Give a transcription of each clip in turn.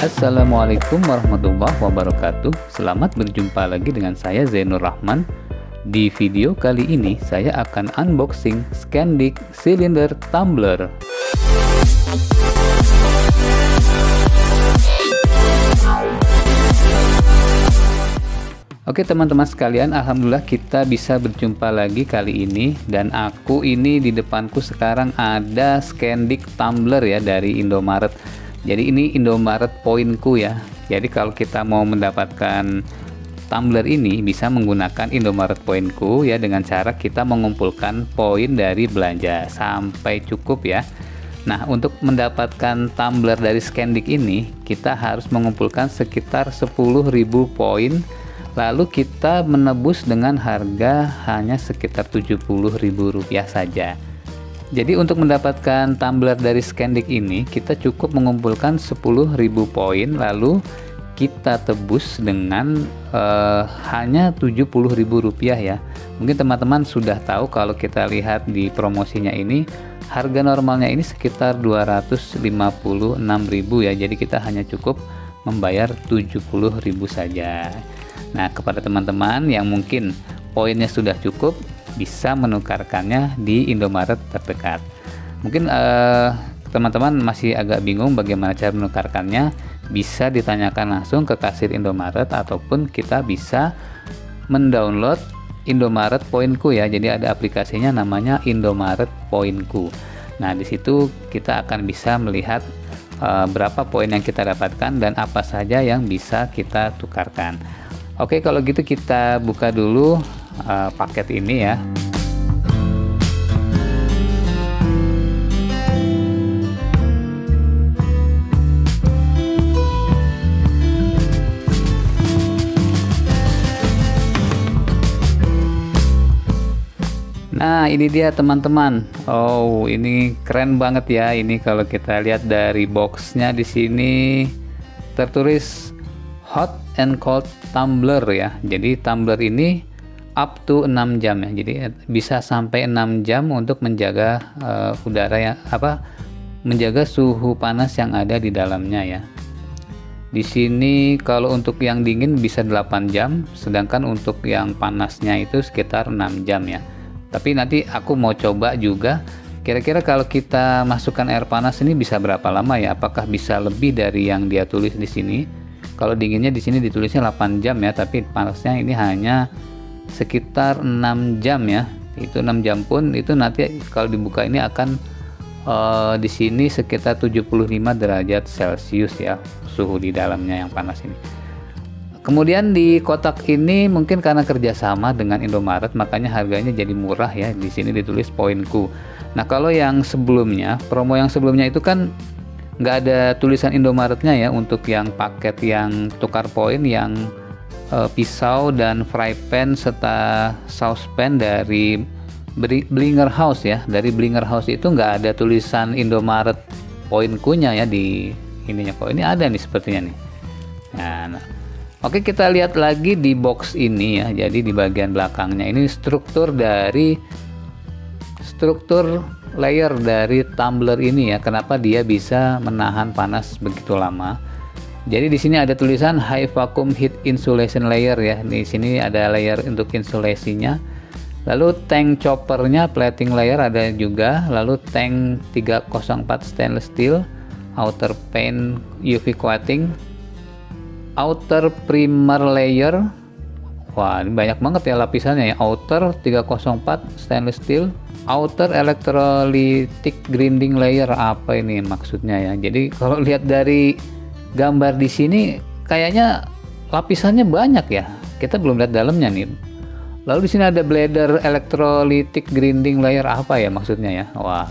Assalamualaikum warahmatullahi wabarakatuh. Selamat berjumpa lagi dengan saya Zainur Rahman. Di video kali ini saya akan unboxing Scandic Cylinder Tumbler. Oke teman-teman sekalian, alhamdulillah kita bisa berjumpa lagi kali ini. Dan aku ini di depanku sekarang ada Scandic Tumbler ya dari Indomaret. Jadi ini Indomaret Poinku ya. Jadi kalau kita mau mendapatkan tumbler ini bisa menggunakan Indomaret Poinku ya, dengan cara kita mengumpulkan poin dari belanja sampai cukup ya. Nah, untuk mendapatkan tumbler dari Scandic ini kita harus mengumpulkan sekitar 10.000 poin. Lalu kita menebus dengan harga hanya sekitar Rp70.000 saja. Jadi untuk mendapatkan tumbler dari Scandic ini kita cukup mengumpulkan 10.000 poin, lalu kita tebus dengan hanya Rp70.000 ya. Mungkin teman-teman sudah tahu kalau kita lihat di promosinya ini harga normalnya ini sekitar Rp256.000 ya. Jadi kita hanya cukup membayar Rp70.000 saja. Nah, kepada teman-teman yang mungkin poinnya sudah cukup, bisa menukarkannya di Indomaret terdekat. Mungkin teman-teman masih agak bingung bagaimana cara menukarkannya, bisa ditanyakan langsung ke kasir Indomaret ataupun kita bisa mendownload Indomaret Poinku ya. Jadi ada aplikasinya namanya Indomaret Poinku. Nah, di situ kita akan bisa melihat berapa poin yang kita dapatkan dan apa saja yang bisa kita tukarkan. Oke, kalau gitu kita buka dulu paket ini ya. Nah, ini dia teman-teman. Oh, ini keren banget ya. Ini kalau kita lihat dari boxnya di sini tertulis Hot and Cold Tumbler ya. Jadi tumbler ini up to 6 jam ya. Jadi bisa sampai 6 jam untuk menjaga udara yang menjaga suhu panas yang ada di dalamnya ya. Di sini kalau untuk yang dingin bisa 8 jam, sedangkan untuk yang panasnya itu sekitar 6 jam ya. Tapi nanti aku mau coba juga kira-kira kalau kita masukkan air panas ini bisa berapa lama ya? Apakah bisa lebih dari yang dia tulis di sini? Kalau dinginnya di sini ditulisnya 8 jam ya, tapi panasnya ini hanya sekitar 6 jam ya. Itu 6 jam pun itu nanti kalau dibuka ini akan di sini sekitar 75 derajat Celcius ya suhu di dalamnya yang panas ini. Kemudian di kotak ini mungkin karena kerjasama dengan Indomaret makanya harganya jadi murah ya. Di sini ditulis Poinku. Nah, kalau yang sebelumnya, promo yang sebelumnya itu kan nggak ada tulisan Indomaretnya ya. Untuk yang paket yang tukar poin yang pisau dan fry pan serta saucepan dari Blinger House ya. Dari Blinger House itu nggak ada tulisan Indomaret Poinkunya ya di ininya. Kok ini ada nih sepertinya nih. Nah, oke, kita lihat lagi di box ini ya. Jadi di bagian belakangnya ini struktur layer dari tumbler ini ya. Kenapa dia bisa menahan panas begitu lama? Jadi di sini ada tulisan High Vacuum Heat Insulation Layer ya. Di sini ada layer untuk insulasinya. Lalu tank choppernya plating layer ada juga. Lalu tank 304 stainless steel, outer paint UV coating, outer primer layer. Wah, ini banyak banget ya lapisannya ya. Outer 304 stainless steel, outer electrolytic grinding layer. Apa ini maksudnya ya? Jadi kalau lihat dari gambar di sini kayaknya lapisannya banyak ya. Kita belum lihat dalamnya nih. Lalu di sini ada bladder electrolytic grinding layer. Apa ya maksudnya ya? Wah.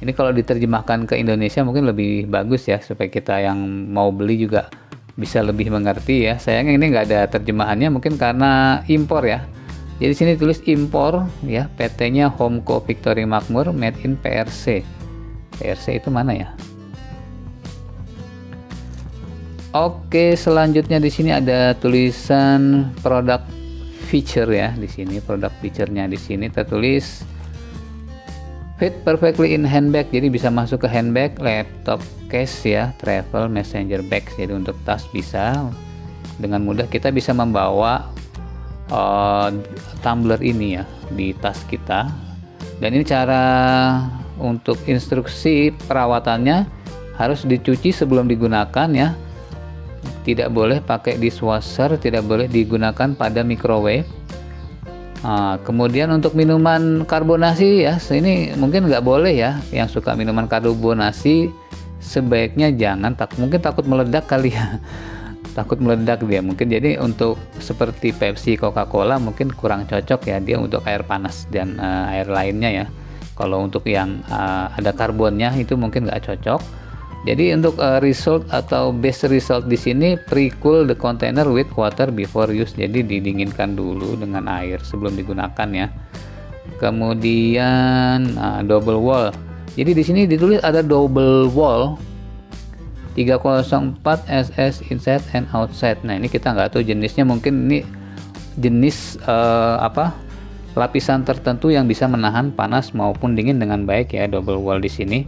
Ini kalau diterjemahkan ke Indonesia mungkin lebih bagus ya, supaya kita yang mau beli juga bisa lebih mengerti ya. Sayangnya ini nggak ada terjemahannya, mungkin karena impor ya. Jadi sini tulis impor ya, PT-nya Homco Victory Makmur, made in PRC. PRC itu mana ya? Oke, selanjutnya di sini ada tulisan product feature ya. Di sini product feature-nya di sini tertulis fit perfectly in handbag. Jadi bisa masuk ke handbag, laptop case ya, travel messenger bags. Jadi untuk tas bisa dengan mudah kita bisa membawa tumbler ini ya di tas kita. Dan ini cara untuk instruksi perawatannya, harus dicuci sebelum digunakan ya. Tidak boleh pakai dishwasher, tidak boleh digunakan pada microwave. Kemudian untuk minuman karbonasi ya, ini mungkin nggak boleh ya. Yang suka minuman karbonasi sebaiknya jangan, mungkin takut meledak kali ya. Takut meledak dia mungkin. Jadi untuk seperti Pepsi, Coca-Cola mungkin kurang cocok ya, dia untuk air panas dan air lainnya ya. Kalau untuk yang ada karbonnya itu mungkin nggak cocok. Jadi untuk result atau best result di sini, pre-cool the container with water before use. Jadi didinginkan dulu dengan air sebelum digunakan ya. Kemudian double wall. Jadi di sini ditulis ada double wall 304 SS inside and outside. Nah ini kita nggak tahu jenisnya, mungkin ini jenis lapisan tertentu yang bisa menahan panas maupun dingin dengan baik ya, double wall di sini.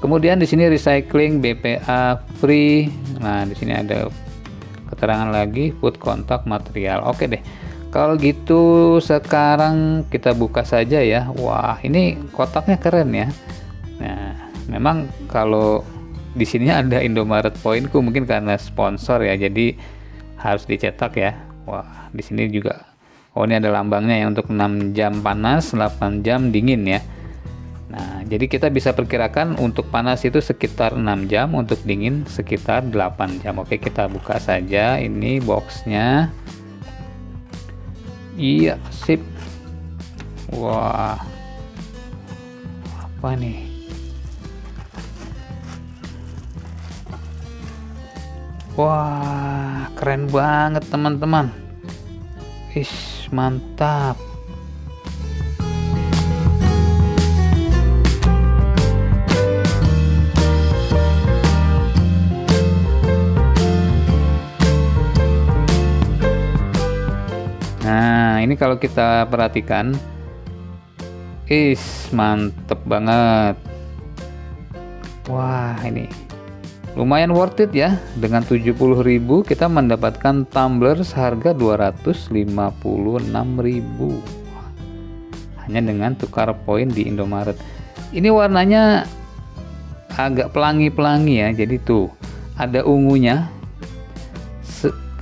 Kemudian di sini recycling, BPA free. Nah, di sini ada keterangan lagi food contact material. Oke deh. Kalau gitu sekarang kita buka saja ya. Wah, ini kotaknya keren ya. Nah, memang kalau di sini ada Indomaret Poinku mungkin karena sponsor ya. Jadi harus dicetak ya. Wah, di sini juga ini ada lambangnya ya, untuk 6 jam panas, 8 jam dingin ya. Nah, jadi kita bisa perkirakan untuk panas itu sekitar 6 jam, untuk dingin sekitar 8 jam. Oke, kita buka saja ini boxnya. Iya, sip. Wah, apa nih? Wah, keren banget teman-teman. Ish, mantap. Nah, ini kalau kita perhatikan, mantep banget. Wah, ini lumayan worth it ya. Dengan 70.000 kita mendapatkan tumbler seharga 256.000 hanya dengan tukar poin di Indomaret. Ini warnanya agak pelangi-pelangi ya. Jadi tuh ada ungunya.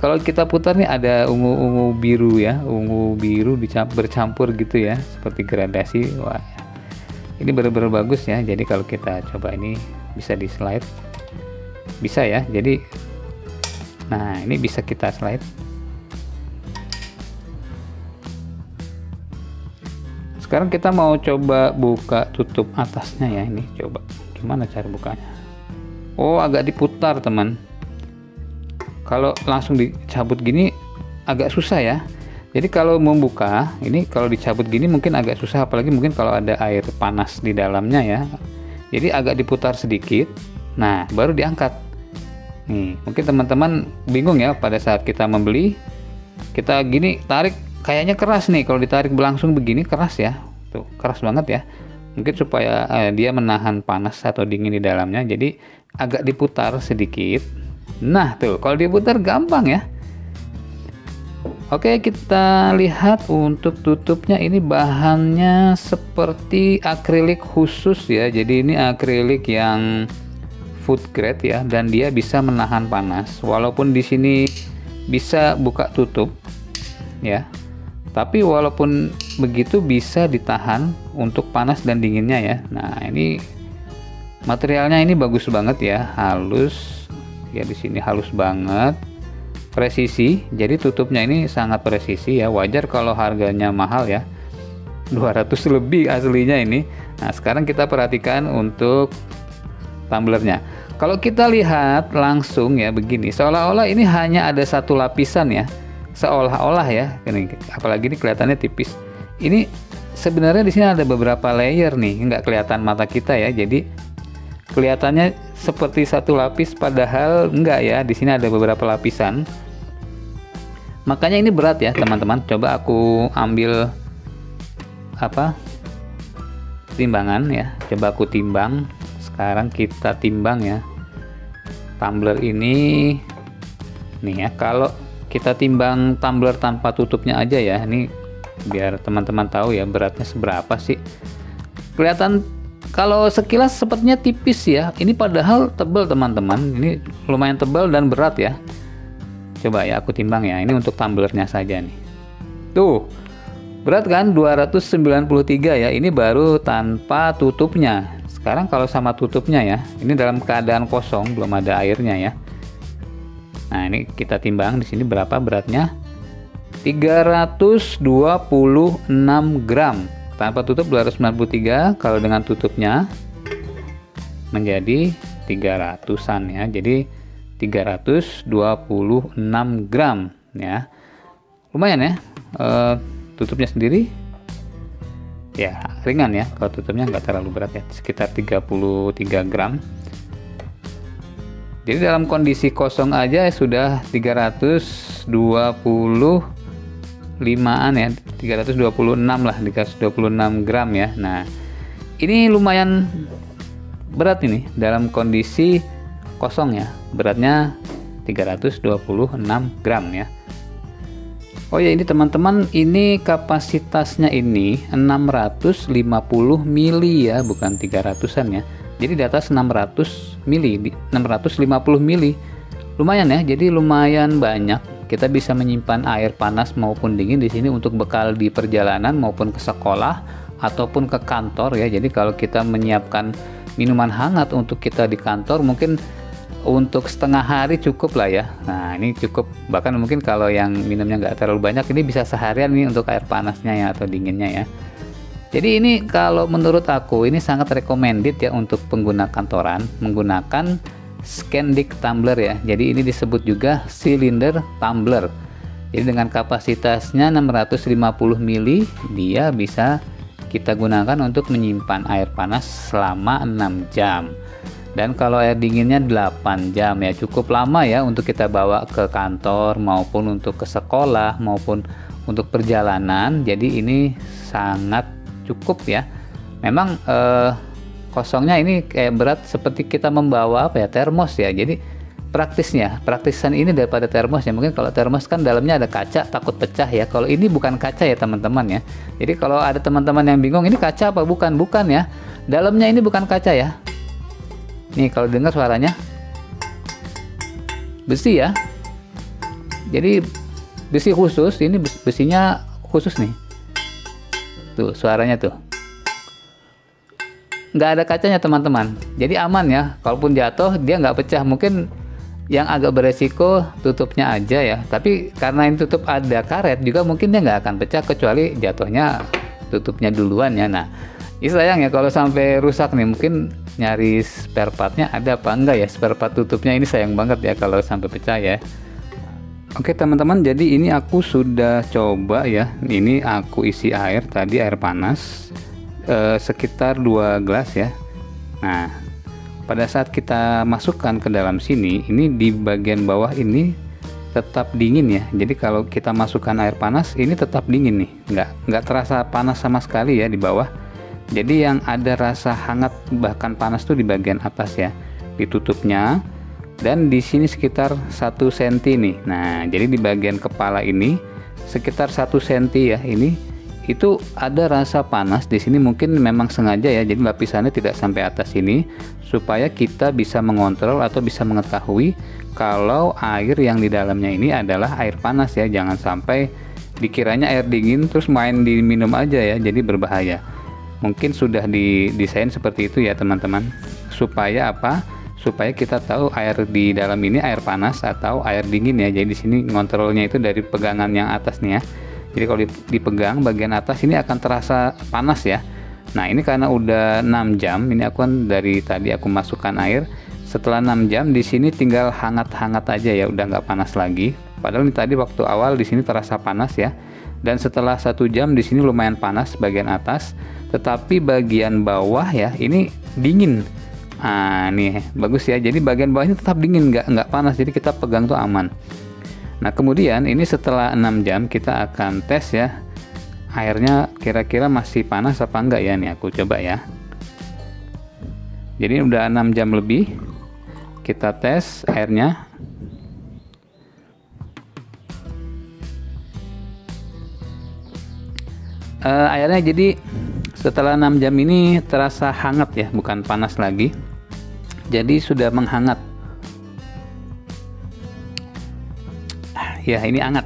Kalau kita putar nih ada ungu biru ya, ungu biru bercampur gitu ya, seperti gradasi. Wah, ini benar-benar bagus ya. Jadi kalau kita coba ini bisa di slide, bisa ya. Jadi, nah ini bisa kita slide. Sekarang kita mau coba buka tutup atasnya ya. Ini coba gimana cara bukanya. Oh, agak diputar teman. Kalau langsung dicabut gini agak susah ya. Jadi kalau membuka ini, kalau dicabut gini mungkin agak susah, apalagi mungkin kalau ada air panas di dalamnya ya. Jadi agak diputar sedikit. Nah, baru diangkat. Nih, mungkin teman-teman bingung ya pada saat kita membeli. Kita gini tarik kayaknya keras nih, kalau ditarik langsung begini keras ya. Tuh, keras banget ya. Mungkin supaya dia menahan panas atau dingin di dalamnya. Jadi agak diputar sedikit. Nah tuh, kalau diputar gampang ya. Oke, kita lihat untuk tutupnya. Ini bahannya seperti akrilik khusus ya. Jadi ini akrilik yang food grade ya, dan dia bisa menahan panas. Walaupun di sini bisa buka tutup ya, tapi walaupun begitu bisa ditahan untuk panas dan dinginnya ya. Nah, ini materialnya ini bagus banget ya, halus. Ya di sini halus banget, presisi. Jadi tutupnya ini sangat presisi ya. Wajar kalau harganya mahal ya, 200 lebih aslinya ini. Nah, sekarang kita perhatikan untuk tumblernya. Kalau kita lihat langsung ya begini, seolah-olah ini hanya ada satu lapisan ya, seolah-olah ya. Ini, apalagi ini kelihatannya tipis. Ini sebenarnya di sini ada beberapa layer nih, nggak kelihatan mata kita ya. Jadi kelihatannya seperti satu lapis, padahal enggak ya. Di sini ada beberapa lapisan. Makanya ini berat ya teman-teman. Coba aku ambil timbangan ya. Coba aku timbang. Sekarang kita timbang ya. tumbler ini nih ya, kalau kita timbang tumbler tanpa tutupnya aja ya, ini biar teman-teman tahu ya beratnya seberapa sih. Kelihatan kalau sekilas sepertinya tipis ya, ini padahal tebal teman-teman, ini lumayan tebal dan berat ya. Coba ya aku timbang ya, ini untuk tumblernya saja nih. Tuh, berat kan 293 ya, ini baru tanpa tutupnya. Sekarang kalau sama tutupnya ya, ini dalam keadaan kosong, belum ada airnya ya. Nah, ini kita timbang di sini berapa beratnya? 326 gram. Tanpa tutup 293, kalau dengan tutupnya menjadi 300-an ya. Jadi 326 gram ya. Lumayan ya. Tutupnya sendiri ya ringan ya, kalau tutupnya nggak terlalu berat ya, sekitar 33 gram. Jadi dalam kondisi kosong aja sudah 325-an ya, 326 lah, 326 gram ya. Nah, ini lumayan berat ini dalam kondisi kosong ya, beratnya 326 gram ya. Oh ya, ini teman-teman, ini kapasitasnya ini 650 mili ya, bukan 300-an ya. Jadi di atas 600 mili, 650 mili. Lumayan ya, jadi lumayan banyak. Kita bisa menyimpan air panas maupun dingin di sini untuk bekal di perjalanan maupun ke sekolah ataupun ke kantor ya. Jadi kalau kita menyiapkan minuman hangat untuk kita di kantor, mungkin untuk setengah hari cukup lah ya. Nah, ini cukup, bahkan mungkin kalau yang minumnya nggak terlalu banyak, ini bisa seharian nih untuk air panasnya ya, atau dinginnya ya. Jadi ini kalau menurut aku ini sangat recommended ya untuk pengguna kantoran, menggunakan Scandic tumbler ya. Jadi ini disebut juga cylinder tumbler. Jadi dengan kapasitasnya 650 mili, dia bisa kita gunakan untuk menyimpan air panas selama 6 jam. Dan kalau air dinginnya 8 jam ya, cukup lama ya untuk kita bawa ke kantor maupun untuk ke sekolah maupun untuk perjalanan. Jadi ini sangat cukup ya. Memang kosongnya ini kayak berat seperti kita membawa apa ya, termos ya. Jadi praktisan ini daripada termos ya. Mungkin kalau termos kan dalamnya ada kaca, takut pecah ya. Kalau ini bukan kaca ya teman-teman ya. Jadi kalau ada teman-teman yang bingung ini kaca apa bukan ya. Dalamnya ini bukan kaca ya. Nih kalau dengar suaranya besi ya. Jadi besi khusus, ini besinya khusus nih. Tuh suaranya tuh. Nggak ada kacanya teman-teman. Jadi aman ya. Kalaupun jatuh dia nggak pecah. Mungkin yang agak beresiko tutupnya aja ya. Tapi karena ini tutup ada karet juga, mungkin dia nggak akan pecah kecuali jatuhnya tutupnya duluan ya. Nah, ini sayang ya kalau sampai rusak nih, mungkin nyari spare partnya ada apa enggak ya, spare part tutupnya ini sayang banget ya kalau sampai pecah ya. Oke teman-teman, jadi ini aku sudah coba ya, ini aku isi air tadi, air panas sekitar 2 gelas ya. Nah, pada saat kita masukkan ke dalam sini, ini di bagian bawah ini tetap dingin ya. Jadi kalau kita masukkan air panas ini tetap dingin nih, nggak terasa panas sama sekali ya di bawah. Jadi yang ada rasa hangat bahkan panas tuh di bagian atas ya, ditutupnya, dan di sini sekitar 1 cm nih. Nah, jadi di bagian kepala ini sekitar 1 cm ya, ini itu ada rasa panas di sini. Mungkin memang sengaja ya, jadi lapisannya tidak sampai atas ini supaya kita bisa mengontrol atau bisa mengetahui kalau air yang di dalamnya ini adalah air panas ya. Jangan sampai dikiranya air dingin terus main diminum aja ya, jadi berbahaya. Mungkin sudah didesain seperti itu ya teman-teman, supaya apa? Supaya kita tahu air di dalam ini air panas atau air dingin ya. Jadi di sini ngontrolnya itu dari pegangan yang atas nih ya. Jadi kalau dipegang bagian atas ini akan terasa panas ya. Nah, ini karena udah 6 jam, ini aku kan dari tadi aku masukkan air. Setelah 6 jam di sini tinggal hangat-hangat aja ya, udah nggak panas lagi. Padahal ini tadi waktu awal di sini terasa panas ya. Dan setelah 1 jam di sini lumayan panas bagian atas, tetapi bagian bawah ya ini dingin. Nah, nih bagus ya. Jadi bagian bawah ini tetap dingin, nggak panas. Jadi kita pegang tuh aman. Nah, kemudian ini setelah 6 jam kita akan tes ya, airnya kira-kira masih panas apa enggak ya. Nih aku coba ya. Jadi udah 6 jam lebih. kita tes airnya. Airnya jadi setelah 6 jam ini terasa hangat ya, bukan panas lagi. Jadi sudah menghangat. Ya, ini hangat.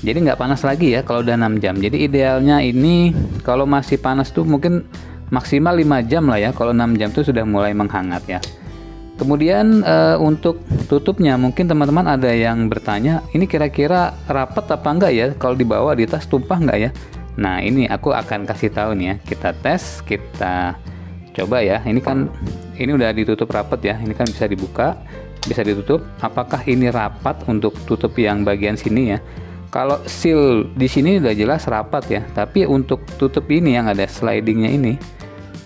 Jadi nggak panas lagi ya kalau udah 6 jam. Jadi idealnya ini kalau masih panas tuh mungkin maksimal 5 jam lah ya. Kalau 6 jam tuh sudah mulai menghangat ya. Kemudian untuk tutupnya mungkin teman-teman ada yang bertanya, ini kira-kira rapat apa enggak ya? Kalau dibawa di tas tumpah enggak ya? Nah, ini aku akan kasih tahu nih ya. Kita tes, kita coba ya. Ini kan ini udah ditutup rapat ya. Ini kan bisa dibuka, bisa ditutup. Apakah ini rapat untuk tutup yang bagian sini ya? Kalau seal di sini udah jelas rapat ya. Tapi untuk tutup ini yang ada slidingnya ini,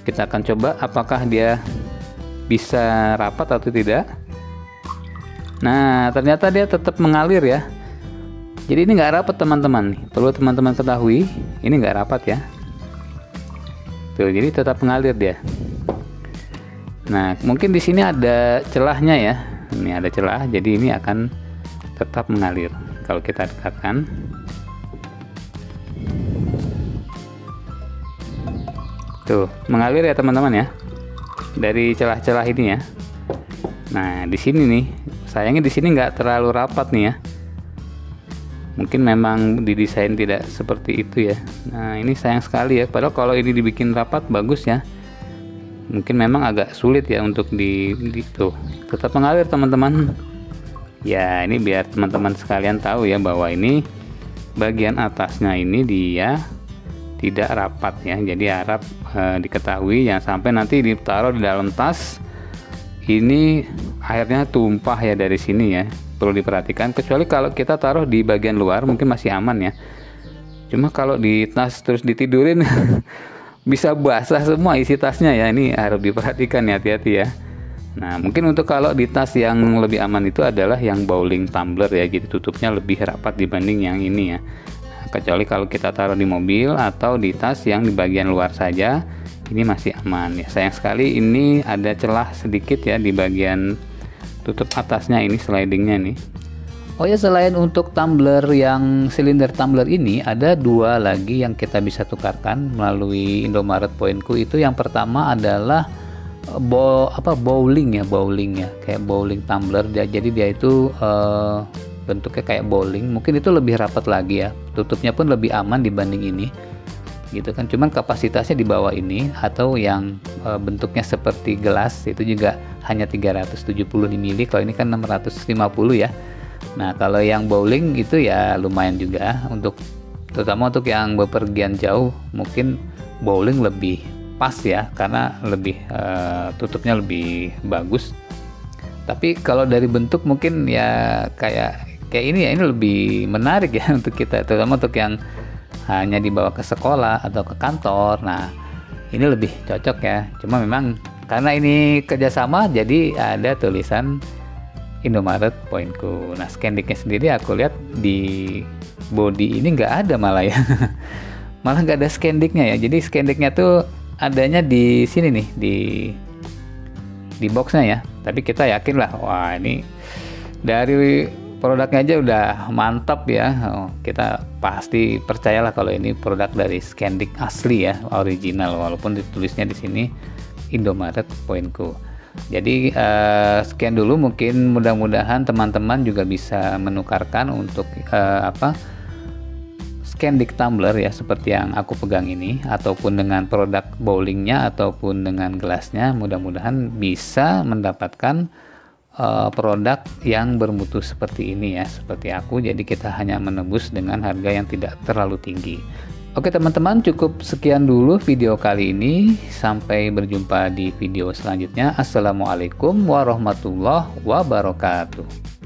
kita akan coba apakah dia bisa rapat atau tidak. Nah, ternyata dia tetap mengalir ya. Jadi ini nggak rapat teman-teman, perlu teman-teman ketahui, ini nggak rapat ya. Tuh, jadi tetap mengalir dia. Nah, mungkin di sini ada celahnya ya. Ini ada celah, jadi ini akan tetap mengalir. Kalau kita dekatkan, tuh mengalir ya teman-teman ya. Dari celah-celah ini ya. Nah, di sini nih, sayangnya di sini nggak terlalu rapat nih ya. Mungkin memang didesain tidak seperti itu ya. Nah, ini sayang sekali ya. Padahal kalau ini dibikin rapat bagus ya. Mungkin memang agak sulit ya untuk tuh. Tetap mengalir teman-teman. Ya, ini biar teman-teman sekalian tahu ya bahwa ini bagian atasnya ini dia tidak rapat ya. Jadi harap diketahui ya, sampai nanti ditaruh di dalam tas ini airnya tumpah ya dari sini ya. Perlu diperhatikan, kecuali kalau kita taruh di bagian luar mungkin masih aman ya. Cuma kalau di tas terus ditidurin bisa basah semua isi tasnya ya. Ini harus diperhatikan ya, hati-hati ya. Nah, mungkin untuk kalau di tas yang lebih aman itu adalah yang bowling tumbler ya. Jadi tutupnya lebih rapat dibanding yang ini ya. Nah, kecuali kalau kita taruh di mobil atau di tas yang di bagian luar saja, ini masih aman ya. Sayang sekali ini ada celah sedikit ya di bagian tutup atasnya ini, slidingnya nih. Oh ya, selain untuk tumbler yang silinder tumbler ini, ada dua lagi yang kita bisa tukarkan melalui Indomaret Poinku. Itu yang pertama adalah bowling ya, kayak bowling tumbler. Jadi dia itu bentuknya kayak bowling. Mungkin itu lebih rapat lagi ya, tutupnya pun lebih aman dibanding ini gitu kan. Cuman kapasitasnya di bawah ini, atau yang bentuknya seperti gelas itu juga hanya 370 ml. Kalau ini kan 650 ya. Nah, kalau yang bowling itu ya lumayan juga, untuk terutama untuk yang bepergian jauh mungkin bowling lebih pas ya, karena lebih tutupnya lebih bagus. Tapi kalau dari bentuk mungkin ya kayak ini ya, ini lebih menarik ya untuk kita, terutama untuk yang hanya dibawa ke sekolah atau ke kantor. Nah, ini lebih cocok ya. Cuma memang karena ini kerjasama, jadi ada tulisan Indomaret Poinku. Nah, Scandicnya sendiri aku lihat di body ini nggak ada malah ya. Malah nggak ada Scandicnya ya. Jadi Scandicnya tuh adanya di sini nih, di boxnya ya. Tapi kita yakin lah, wah ini dari produknya aja udah mantap ya. Kita pasti percayalah kalau ini produk dari Scandic asli ya, original, walaupun ditulisnya di sini Indomaret Poinku. Jadi sekian dulu, mungkin mudah-mudahan teman-teman juga bisa menukarkan untuk Scandic tumbler ya, seperti yang aku pegang ini, ataupun dengan produk bowlingnya ataupun dengan gelasnya. Mudah-mudahan bisa mendapatkan produk yang bermutu seperti ini ya, seperti aku. Jadi kita hanya menebus dengan harga yang tidak terlalu tinggi. Oke teman-teman, cukup sekian dulu video kali ini. Sampai berjumpa di video selanjutnya. Assalamualaikum warahmatullahi wabarakatuh.